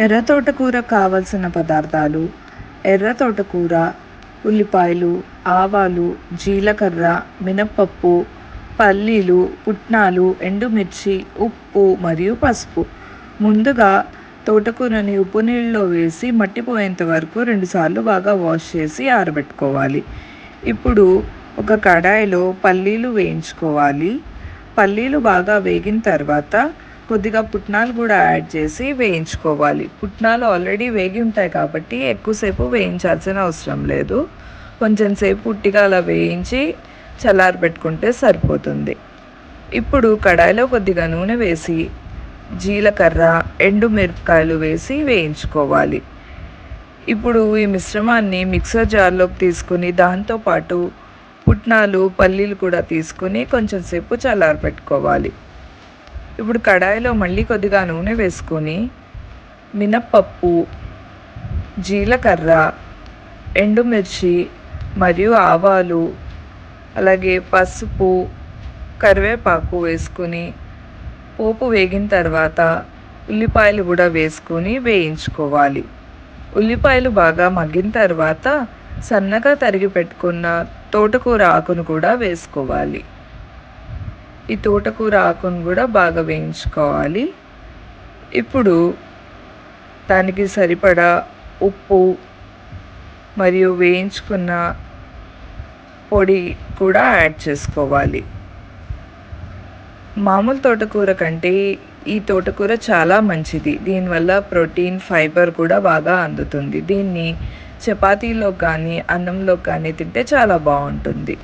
ఎర్ర తోటకూర కావలసిన పదార్థాలు: ఎర్ర తోటకూర, ఉల్లిపాయలు, ఆవాలు, జీలకర్ర, మినప్పప్పు, పల్లీలు, పుట్నాలు, ఎండుమిర్చి, ఉప్పు మరియు పసుపు. ముందుగా తోటకూరని ఉప్పు నీళ్ళలో వేసి మట్టిపోయేంత వరకు 2 సార్లు బాగా వాష్ చేసి ఆరబెట్టుకోవాలి. ఇప్పుడు ఒక కడాయిలో పల్లీలు వేయించుకోవాలి. పల్లీలు బాగా వేగిన తర్వాత కొద్దిగా పుట్నాలు కూడా యాడ్ చేసి వేయించుకోవాలి. పుట్నాలు ఆల్రెడీ వేగి ఉంటాయి కాబట్టి ఎక్కువసేపు వేయించాల్సిన అవసరం లేదు. కొంచెం సేపు ఉట్టిగా అలా వేయించి చల్లారబెట్టుకుంటే సరిపోతుంది. ఇప్పుడు కడాయిలో కొద్దిగా నూనె వేసి జీలకర్ర, ఎండుమిరపకాయలు వేసి వేయించుకోవాలి. ఇప్పుడు ఈ మిశ్రమాన్ని మిక్సర్ జార్లోకి తీసుకుని దాంతోపాటు పుట్నాలు, పల్లీలు కూడా తీసుకుని కొంచెం సేపు చల్లారబెట్టుకోవాలి. ఇప్పుడు కడాయిలో మళ్ళీ కొద్దిగా నూనె వేసుకొని మినప్పప్పు, జీలకర్ర, ఎండుమిర్చి మరియు ఆవాలు, అలాగే పసుపు, కరివేపాకు వేసుకొని పోపు వేగిన తర్వాత ఉల్లిపాయలు కూడా వేసుకొని వేయించుకోవాలి. ఉల్లిపాయలు బాగా మగ్గిన తర్వాత సన్నగా తరిగి పెట్టుకున్న తోటకూర ఆకును కూడా వేసుకోవాలి. ఈ తోటకూర ఆకును కూడా బాగా వేయించుకోవాలి. ఇప్పుడు దానికి సరిపడా ఉప్పు మరియు వేయించుకున్న పొడి కూడా యాడ్ చేసుకోవాలి. మామూలు తోటకూర కంటే ఈ తోటకూర చాలా మంచిది. దీనివల్ల ప్రోటీన్, ఫైబర్ కూడా బాగా అందుతుంది. దీన్ని చపాతీలో కానీ అన్నంలో కానీ తింటే చాలా బాగుంటుంది.